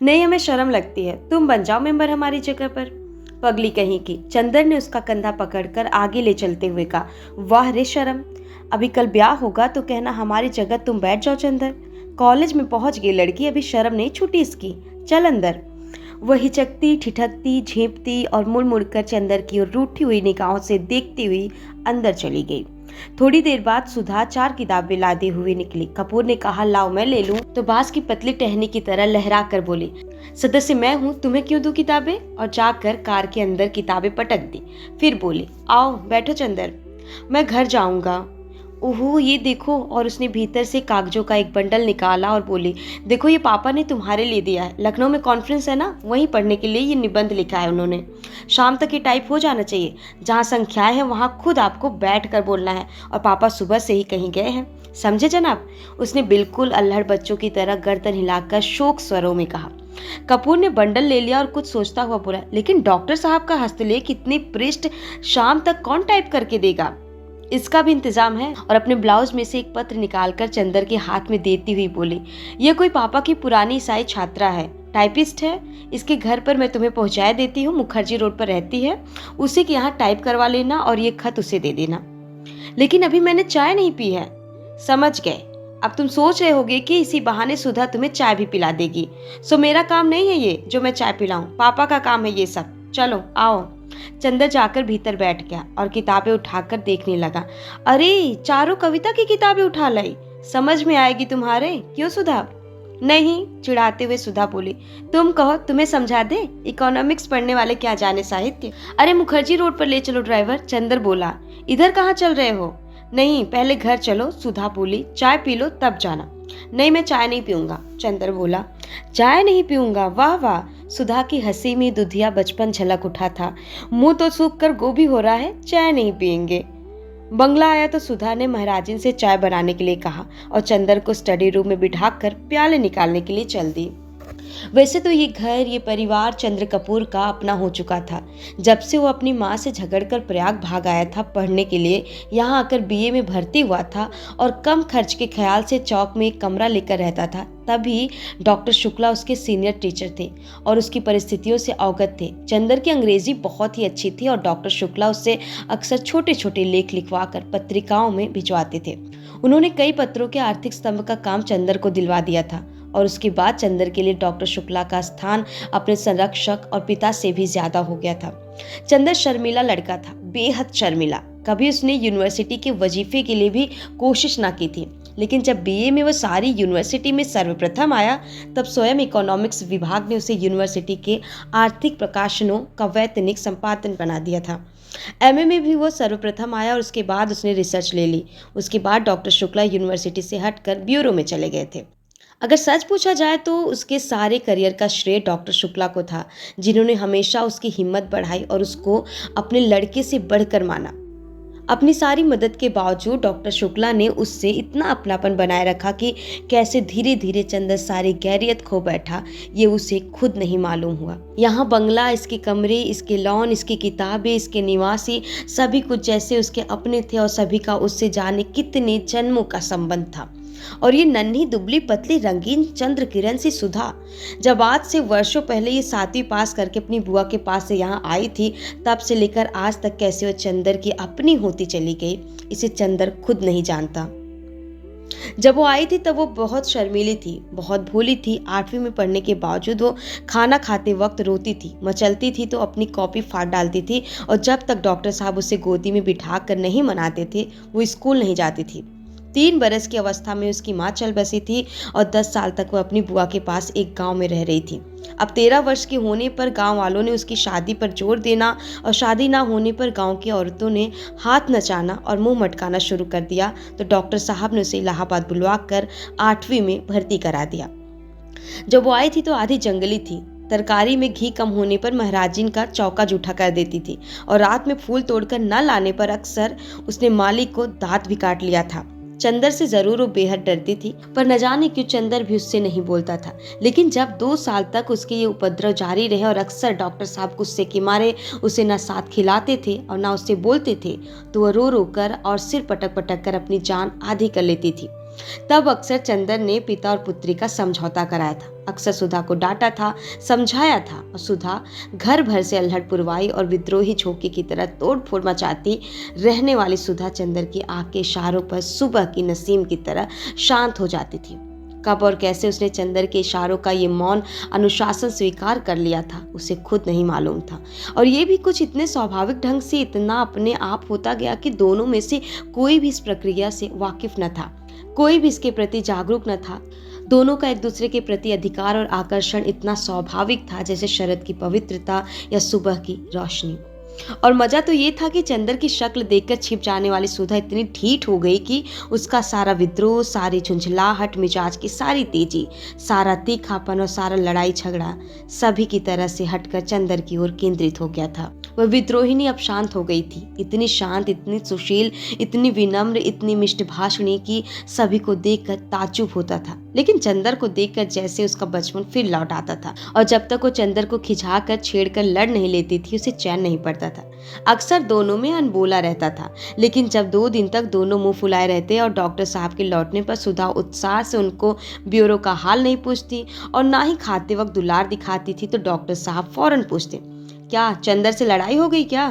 नहीं, हमें शर्म लगती है, तुम बन जाओ मेंबर हमारी जगह पर। पगली कहीं की। चंदर ने उसका कंधा पकड़कर आगे ले चलते हुए कहा, वाह रे शर्म, अभी कल ब्याह होगा तो कहना हमारी जगह तुम बैठ जाओ चंदर। कॉलेज में पहुंच गई लड़की, अभी शर्म नहीं छूटी इसकी, चल अंदर। वह हिचकती, ठिठकती, झेंपती और मुड़ मुड़कर चंदर की ओर रूठी हुई निगाहों से देखती हुई अंदर चली गई। थोड़ी देर बाद सुधा 4 किताबें लादे हुए निकली। कपूर ने कहा, लाओ मैं ले लूं, तो बांस की पतली टहनी की तरह लहरा कर बोली, सदस्य मैं हूँ, तुम्हें क्यों दूं किताबें, और जाकर कार के अंदर किताबें पटक दी। फिर बोली, आओ बैठो चंदर, मैं घर जाऊंगा। ओहो ये देखो, और उसने भीतर से कागजों का एक बंडल निकाला और बोली, देखो ये पापा ने तुम्हारे लिए दिया है, लखनऊ में कॉन्फ्रेंस है ना, वहीं पढ़ने के लिए ये निबंध लिखा है उन्होंने। शाम तक ये टाइप हो जाना चाहिए, जहाँ संख्याएं हैं वहाँ खुद आपको बैठ कर बोलना है, और पापा सुबह से ही कहीं गए हैं, समझे जनाब। उसने बिल्कुल अल्हड़ बच्चों की तरह गर्दन हिलाकर शोक स्वरों में कहा। कपूर ने बंडल ले लिया और कुछ सोचता हुआ बोला, लेकिन डॉक्टर साहब का हस्तलेख इतने पृष्ठ शाम तक कौन टाइप करके देगा, इसका भी इंतजाम है। और अपने ब्लाउज में से एक पत्र निकालकर चंदर के हाथ में देती हुई बोली, यह कोई पापा की पुरानी ईसाई छात्रा है, टाइपिस्ट है, इसके घर पर मैं तुम्हें पहुंचाए देती हूँ, मुखर्जी रोड पर रहती है, उसी के यहाँ टाइप करवा लेना और ये खत उसे दे देना। लेकिन अभी मैंने चाय नहीं पी है। समझ गए, अब तुम सोच रहे होगे कि इसी बहाने सुधा तुम्हें चाय भी पिला देगी। सो मेरा काम नहीं है ये जो मैं चाय पिलाऊं, पापा का काम है ये सब। चलो आओ। चंदर जाकर भीतर बैठ गया और किताबें उठाकर देखने लगा। अरे चारों कविता की किताबें उठा लाई, समझ में आएगी तुम्हारे, क्यों सुधा? नहीं, चिढ़ाते हुए सुधा बोली, तुम कहो तुम्हें समझा दे, इकोनॉमिक्स पढ़ने वाले क्या जाने साहित्य। अरे मुखर्जी रोड पर ले चलो ड्राइवर, चंदर बोला। इधर कहाँ चल रहे हो? नहीं पहले घर चलो, सुधा बोली, चाय पी लो तब जाना। नहीं मैं चाय नहीं पीऊंगा, चंदर बोला। चाय नहीं पीऊंगा, वाह वाह। सुधा की हंसी में दुधिया बचपन झलक उठा था। मुंह तो सूख कर गोभी हो रहा है, चाय नहीं पियेंगे। बंगला आया तो सुधा ने महाराजिन से चाय बनाने के लिए कहा और चंदर को स्टडी रूम में बिठाकर प्याले निकालने के लिए चल दी। वैसे तो ये घर, ये परिवार चंद्र कपूर का अपना हो चुका था। जब से वो अपनी माँ से झगड़कर प्रयाग भाग आया था पढ़ने के लिए, यहाँ आकर बीए में भर्ती हुआ था और कम खर्च के ख्याल से चौक में एक कमरा लेकर रहता था, तभी डॉक्टर शुक्ला उसके सीनियर टीचर थे और उसकी परिस्थितियों से अवगत थे। चंदर की अंग्रेजी बहुत ही अच्छी थी और डॉक्टर शुक्ला उससे अक्सर छोटे छोटे लेख लिखवा कर पत्रिकाओं में भिजवाते थे। उन्होंने कई पत्रों के आर्थिक स्तंभ का काम चंदर को दिलवा दिया था और उसके बाद चंदर के लिए डॉक्टर शुक्ला का स्थान अपने संरक्षक और पिता से भी ज्यादा हो गया था। चंदर शर्मीला लड़का था, बेहद शर्मीला। कभी उसने यूनिवर्सिटी के वजीफे के लिए भी कोशिश ना की थी, लेकिन जब बीए में वो सारी यूनिवर्सिटी में सर्वप्रथम आया, तब स्वयं इकोनॉमिक्स विभाग ने उसे यूनिवर्सिटी के आर्थिक प्रकाशनों का वैतनिक संपादन बना दिया था। एमए में भी वो सर्वप्रथम आया और उसके बाद उसने रिसर्च ले ली। उसके बाद डॉक्टर शुक्ला यूनिवर्सिटी से हटकर ब्यूरो में चले गए थे। अगर सच पूछा जाए तो उसके सारे करियर का श्रेय डॉक्टर शुक्ला को था, जिन्होंने हमेशा उसकी हिम्मत बढ़ाई और उसको अपने लड़के से बढ़कर माना। अपनी सारी मदद के बावजूद डॉक्टर शुक्ला ने उससे इतना अपनापन बनाए रखा कि कैसे धीरे धीरे चंदर सारी गैरियत खो बैठा, ये उसे खुद नहीं मालूम हुआ। यहाँ बंगला, इसके कमरे, इसके लॉन, इसकी किताबें, इसके निवासी, सभी कुछ जैसे उसके अपने थे और सभी का उससे जाने कितने जन्मों का संबंध था। और ये नन्ही दुबली पतली रंगीन चंद्र किरण सी सुधा, जब आज से वर्षों पहले ये 7वीं पास करके अपनी बुआ के पास से यहाँ आई थी, तब से लेकर आज तक कैसे वो चंदर की अपनी होती चली गई, इसे चंदर खुद नहीं जानता। जब वो आई थी तब वो बहुत शर्मीली थी, बहुत भोली थी। 8वीं में पढ़ने के बावजूद वो खाना खाते वक्त रोती थी, मचलती थी तो अपनी कॉपी फाड़ डालती थी और जब तक डॉक्टर साहब उसे गोदी में बिठा कर नहीं मनाते थे वो स्कूल नहीं जाती थी। 3 बरस की अवस्था में उसकी माँ चल बसी थी और 10 साल तक वो अपनी बुआ के पास एक गांव में रह रही थी। अब 13 वर्ष के होने पर गांव वालों ने उसकी शादी पर जोर देना और शादी ना होने पर गांव की औरतों ने हाथ नचाना और मुंह मटकाना शुरू कर दिया, तो डॉक्टर साहब ने उसे इलाहाबाद बुलवा कर 8वीं में भर्ती करा दिया। जब वो आई थी तो आधी जंगली थी, तरकारी में घी कम होने पर महाराजिन का चौका जूठा कर देती थी और रात में फूल तोड़कर न लाने पर अक्सर उसने मालिक को दांत भी काट लिया था। चंदर से जरूर वो बेहद डरती थी, पर न जाने क्यों चंदर भी उससे नहीं बोलता था। लेकिन जब 2 साल तक उसके ये उपद्रव जारी रहे और अक्सर डॉक्टर साहब गुस्से के मारे उसे न साथ खिलाते थे और न उससे बोलते थे, तो वह रो रो कर और सिर पटक पटक कर अपनी जान आधी कर लेती थी। तब अक्सर चंदर ने पिता और पुत्री का समझौता कराया था, अक्सर सुधा को डांटा था, समझाया था, और सुधा घर भर से अल्हड़ पुरवाई और विद्रोही झोंके की तरह तोड़ फोड़ मचाती रहने वाली सुधा चंदर की आंख के इशारों पर सुबह की नसीम की तरह शांत हो जाती थी। कब और कैसे उसने चंदर के इशारों का ये मौन अनुशासन स्वीकार कर लिया था, उसे खुद नहीं मालूम था। और ये भी कुछ इतने स्वाभाविक ढंग से, इतना अपने आप होता गया कि दोनों में से कोई भी इस प्रक्रिया से वाकिफ न था, कोई भी इसके प्रति जागरूक न था। दोनों का एक दूसरे के प्रति अधिकार और आकर्षण इतना स्वाभाविक था जैसे शरद की पवित्रता या सुबह की रोशनी। और मजा तो ये था कि चंदर की शक्ल देखकर छिप जाने वाली सुधा इतनी ढीठ हो गई कि उसका सारा विद्रोह, सारी झुंझलाहट, मिजाज की सारी तेजी, सारा तीखापन और सारा लड़ाई झगड़ा सभी की तरह से हटकर चंदर की ओर केंद्रित हो गया था। वह विद्रोहिनी अब शांत हो गई थी, इतनी शांत, इतनी सुशील, इतनी विनम्र, इतनी मिष्टभाषणी कि सभी को देखकर ताज्जुब होता था। लेकिन चंदर को देखकर जैसे उसका बचपन फिर लौट आता था। और जब तक वो चंदर को खिंचाकर छेड़कर लड़ नहीं लेती थी, उसे चैन नहीं पड़ता था। अक्सर दोनों में अनबोला रहता था। लेकिन जब 2 दिन तक दोनों मुंह फुलाए रहते और डॉक्टर साहब के लौटने पर सुधा उत्साह से उनको ब्यूरो का हाल नहीं पूछती और ना ही खाते वक्त दुलार दिखाती थी, तो डॉक्टर साहब फौरन पूछते, क्या चंदर से लड़ाई हो गई क्या?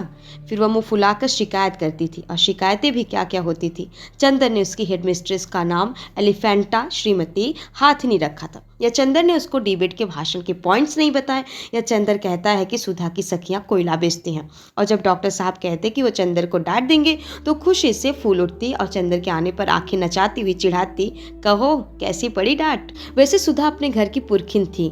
फिर वह मुंह फुलाकर शिकायत करती थी। और शिकायतें भी क्या क्या होती थी। चंदर ने उसकी हेडमिस्ट्रेस का नाम एलिफेंटा श्रीमती हाथनी रखा था, या चंदर ने उसको डिबेट के भाषण के पॉइंट्स नहीं बताए, या चंदर कहता है कि सुधा की सखियां कोयला बेचती हैं। और जब डॉक्टर साहब कहते कि वो चंदर को डांट देंगे तो खुशी से फूल उठती और चंदर के आने पर आंखें नचाती हुई चिढ़ाती, कहो कैसी पड़ी डांट। वैसे सुधा अपने घर की पुरखिन थी।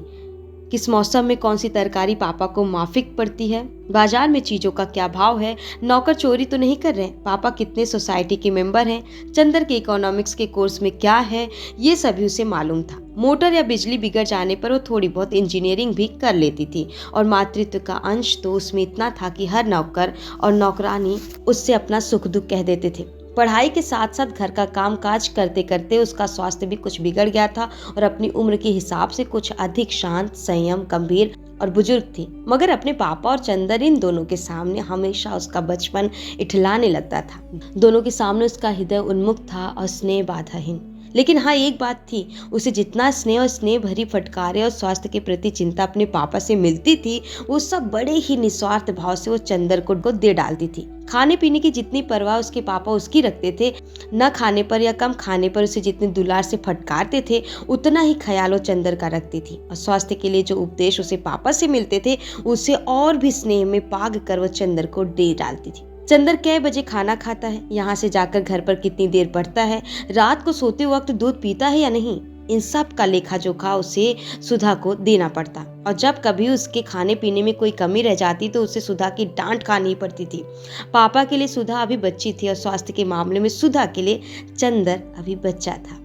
किस मौसम में कौन सी तरकारी पापा को माफिक पड़ती है, बाजार में चीजों का क्या भाव है, नौकर चोरी तो नहीं कर रहे, पापा कितने सोसाइटी के मेंबर हैं, चंदर के इकोनॉमिक्स के कोर्स में क्या है, ये सभी उसे मालूम था। मोटर या बिजली बिगड़ जाने पर वो थोड़ी बहुत इंजीनियरिंग भी कर लेती थी। और मातृत्व का अंश तो उसमें इतना था कि हर नौकर और नौकरानी उससे अपना सुख दुख कह देते थे। पढ़ाई के साथ साथ घर का काम काज करते करते उसका स्वास्थ्य भी कुछ बिगड़ गया था और अपनी उम्र के हिसाब से कुछ अधिक शांत, संयम, गंभीर और बुजुर्ग थी। मगर अपने पापा और चंदर, इन दोनों के सामने हमेशा उसका बचपन इठलाने लगता था। दोनों के सामने उसका हृदय उन्मुख था और स्नेह बाधाहीन। लेकिन हाँ, एक बात थी, उसे जितना स्नेह और स्नेह भरी फटकारे और स्वास्थ्य के प्रति चिंता अपने पापा से मिलती थी, वो सब बड़े ही निस्वार्थ भाव से वो चंदर को दे डालती थी। खाने पीने की जितनी परवाह उसके पापा उसकी रखते थे, न खाने पर या कम खाने पर उसे जितने दुलार से फटकारते थे, उतना ही ख्याल वो चंदर का रखती थी। और स्वास्थ्य के लिए जो उपदेश उसे पापा से मिलते थे, उसे और भी स्नेह में पाग कर वो चंदर को दे डालती थी। चंदर कै बजे खाना खाता है, यहाँ से जाकर घर पर कितनी देर पढ़ता है, रात को सोते वक्त दूध पीता है या नहीं, इन सब का लेखा जोखा उसे सुधा को देना पड़ता। और जब कभी उसके खाने पीने में कोई कमी रह जाती तो उसे सुधा की डांट खानी पड़ती थी। पापा के लिए सुधा अभी बच्ची थी और स्वास्थ्य के मामले में सुधा के लिए चंदर अभी बच्चा था।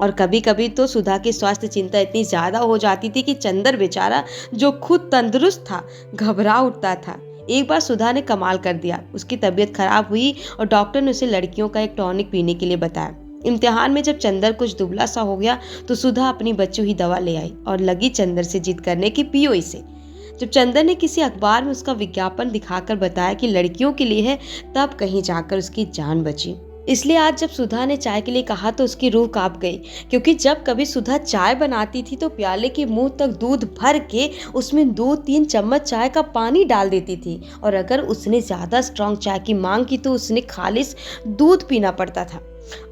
और कभी कभी तो सुधा की स्वास्थ्य चिंता इतनी ज्यादा हो जाती थी कि चंदर बेचारा, जो खुद तंदुरुस्त था, घबरा उठता था। एक बार सुधा ने कमाल कर दिया। उसकी तबीयत खराब हुई और डॉक्टर ने उसे लड़कियों का एक टॉनिक पीने के लिए बताया। इम्तिहान में जब चंदर कुछ दुबला सा हो गया तो सुधा अपनी बच्ची हुई दवा ले आई और लगी चंदर से जिद करने की, पियो इसे। जब चंदर ने किसी अखबार में उसका विज्ञापन दिखाकर बताया कि लड़कियों के लिए है, तब कहीं जाकर उसकी जान बची। इसलिए आज जब सुधा ने चाय के लिए कहा तो उसकी रूह कांप गई, क्योंकि जब कभी सुधा चाय बनाती थी तो प्याले के मुंह तक दूध भर के उसमें 2-3 चम्मच चाय का पानी डाल देती थी। और अगर उसने ज्यादा स्ट्रांग चाय की मांग की तो उसने खालिस दूध पीना पड़ता था।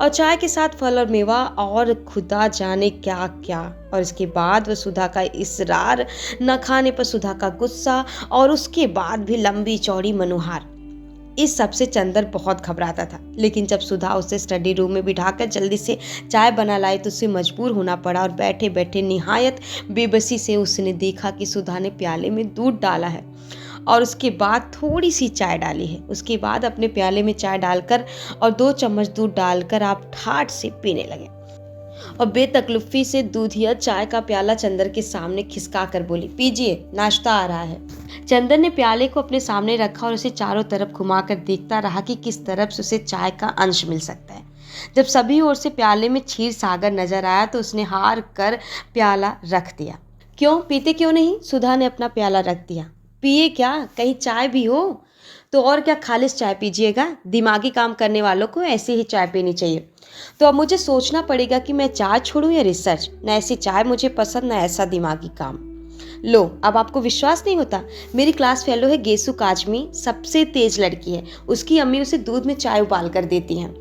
और चाय के साथ फल और मेवा और खुदा जाने क्या क्या। और इसके बाद वह सुधा का इसरार, न खाने पर सुधा का गुस्सा, और उसके बाद भी लंबी चौड़ी मनुहार, इस सब से चंदर बहुत घबराता था। लेकिन जब सुधा उसे स्टडी रूम में बिठाकर जल्दी से चाय बना लाई तो उसे मजबूर होना पड़ा। और बैठे बैठे निहायत बेबसी से उसने देखा कि सुधा ने प्याले में दूध डाला है और उसके बाद थोड़ी सी चाय डाली है। उसके बाद अपने प्याले में चाय डालकर और 2 चम्मच दूध डालकर आप ठाठ से पीने लगे। और बेतकल्लुफी से दूधिया चाय का प्याला चंदर के सामने खिसका कर बोली, पीजिए, नाश्ता आ रहा है। चंदर ने प्याले को अपने सामने रखा और उसे चारों तरफ घुमाकर देखता रहा कि किस तरफ से उसे चाय का अंश मिल सकता है। जब सभी ओर से प्याले में क्षीर सागर नजर आया तो उसने हार कर प्याला रख दिया। क्यों, पीते क्यों नहीं? सुधा ने अपना प्याला रख दिया। पिए क्या, कहीं चाय भी हो। तो और क्या खालिस चाय पीजिएगा? दिमागी काम करने वालों को ऐसी ही चाय पीनी चाहिए। तो अब मुझे सोचना पड़ेगा कि मैं चाय छोड़ूं या रिसर्च। न ऐसी चाय मुझे पसंद, न ऐसा दिमागी काम। लो, अब आपको विश्वास नहीं होता? मेरी क्लास फेलो है गेसु काजमी, सबसे तेज लड़की है। उसकी अम्मी उसे दूध में चाय उबाल कर देती हैं।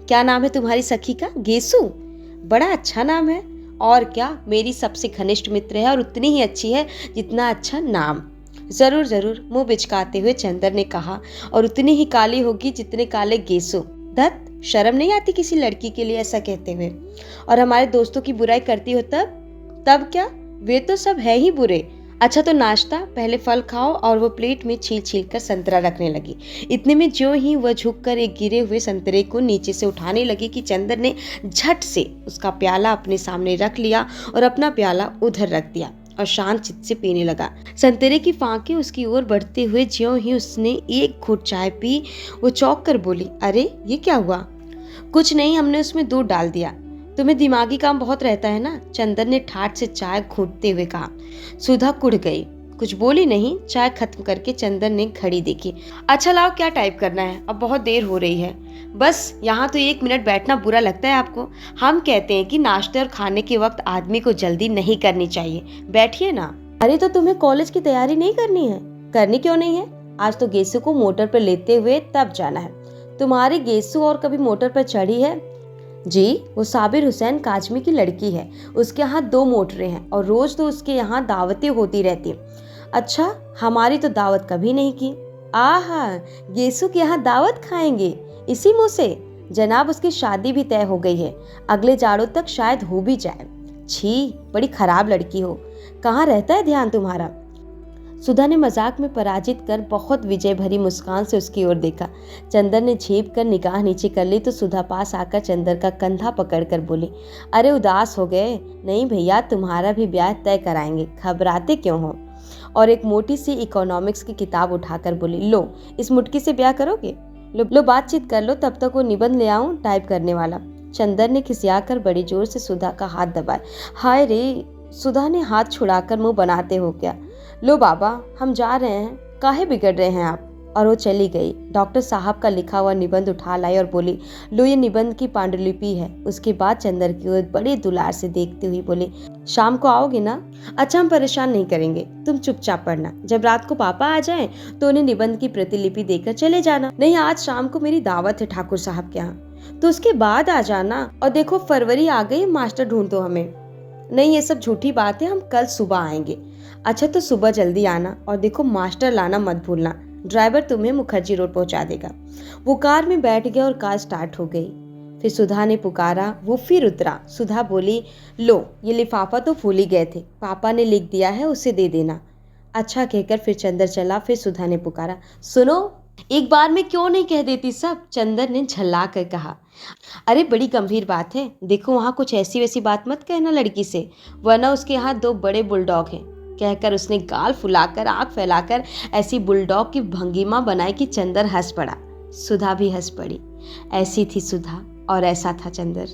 क्या नाम है तुम्हारी सखी का? गेसु? बड़ा अच्छा नाम है। और क्या, मेरी सबसे घनिष्ठ मित्र है और उतनी ही अच्छी है जितना अच्छा नाम। जरूर जरूर, मुंह बिचकाते हुए चंदर ने कहा, और उतनी ही काली होगी जितने काले गेसु। धत, शर्म नहीं आती किसी लड़की के लिए ऐसा कहते हुए? और हमारे दोस्तों की बुराई करती हो तब क्या? वे तो सब है ही बुरे। अच्छा तो नाश्ता, पहले फल खाओ। और वो प्लेट में छील छील कर संतरा रखने लगी। इतने में ज्यों ही वह झुककर एक गिरे हुए संतरे को नीचे से उठाने लगी कि चंदर ने झट से उसका प्याला अपने सामने रख लिया और अपना प्याला उधर रख दिया और शांत चित्त से पीने लगा। संतरे की फांके उसकी ओर बढ़ते हुए ज्यों ही उसने एक घूंट चाय पी, वो चौंक कर बोली, अरे ये क्या हुआ? कुछ नहीं, हमने उसमें दूध डाल दिया। तुम्हें दिमागी काम बहुत रहता है ना? चंदर ने ठाठ से चाय घूंटते हुए कहा। सुधा कुढ़ गई, कुछ बोली नहीं। चाय खत्म करके चंदर ने घड़ी देखी। अच्छा लाओ, क्या टाइप करना है? अब बहुत देर हो रही है। बस यहाँ तो 1 मिनट बैठना बुरा लगता है आपको? हम कहते हैं कि नाश्ते और खाने के वक्त आदमी को जल्दी नहीं करनी चाहिए। बैठिए ना। अरे तो तुम्हें कॉलेज की तैयारी नहीं करनी है? करनी क्यों नहीं है? आज तो गेसु को मोटर पर लेते हुए तब जाना है। तुम्हारी गेसु और कभी मोटर पर चढ़ी है? जी, वो साबिर हुसैन काजमी की लड़की है। उसके यहाँ 2 मोटरें हैं और रोज तो उसके यहाँ दावतें होती रहती हैं। अच्छा, हमारी तो दावत कभी नहीं की। आहा, गेसु के यहाँ दावत खाएंगे इसी मुंह से? जनाब, उसकी शादी भी तय हो गई है। अगले जाड़ों तक शायद हो भी जाए। छी, बड़ी खराब लड़की हो। कहाँ रहता है ध्यान तुम्हारा? सुधा ने मजाक में पराजित कर बहुत विजय भरी मुस्कान से उसकी ओर देखा। चंदर ने झेप कर निगाह नीचे कर ली तो सुधा पास आकर चंदर का कंधा पकड़कर बोली, अरे उदास हो गए? नहीं भैया, तुम्हारा भी ब्याह तय कराएंगे, घबराते क्यों हो? और एक मोटी सी इकोनॉमिक्स की किताब उठाकर बोली, लो, इस मुटकी से ब्याह करोगे? लो बातचीत कर लो, तब तक वो निबंध ले आऊं टाइप करने वाला। चंदर ने खिसियाकर बड़ी जोर से सुधा का हाथ दबाया। हाय रे! सुधा ने हाथ छुड़ाकर मुंह बनाते हो क्या? लो बाबा, हम जा रहे हैं, काहे बिगड़ रहे हैं आप? और वो चली गई। डॉक्टर साहब का लिखा हुआ निबंध उठा लाई और बोली, लो ये निबंध की पांडुलिपि है। उसके बाद चंदर की ओर बड़े दुलार से देखते हुए बोली, शाम को आओगे ना? अच्छा, हम परेशान नहीं करेंगे, तुम चुपचाप पढ़ना। जब रात को पापा आ जाएं तो उन्हें निबंध की प्रतिलिपि देकर चले जाना। नहीं, आज शाम को मेरी दावत है ठाकुर साहब के यहाँ, तो उसके बाद आ जाना। और देखो, फरवरी आ गई, मास्टर ढूंढ दो हमें। नहीं, ये सब झूठी बात है, हम कल सुबह आएंगे। अच्छा तो सुबह जल्दी आना, और देखो मास्टर लाना मत भूलना। ड्राइवर तुम्हें मुखर्जी रोड पहुंचा देगा। वो कार में बैठ गया और कार स्टार्ट हो गई। फिर सुधा ने पुकारा, वो फिर उतरा। सुधा बोली, लो ये लिफाफा तो भूल ही गए थे, पापा ने लिख दिया है, उसे दे देना। अच्छा कहकर फिर चंदर चला। फिर सुधा ने पुकारा, सुनो, एक बार में क्यों नहीं कह देती सब? चंदर ने झल्ला कर कहा। अरे बड़ी गंभीर बात है, देखो वहाँ कुछ ऐसी वैसी बात मत कहना लड़की से, वरना उसके यहाँ 2 बड़े बुलडॉग हैं। कहकर उसने गाल फुलाकर आंख फैलाकर ऐसी बुलडॉग की भंगिमा बनाई कि चंदर हंस पड़ा। सुधा भी हंस पड़ी। ऐसी थी सुधा और ऐसा था चंदर।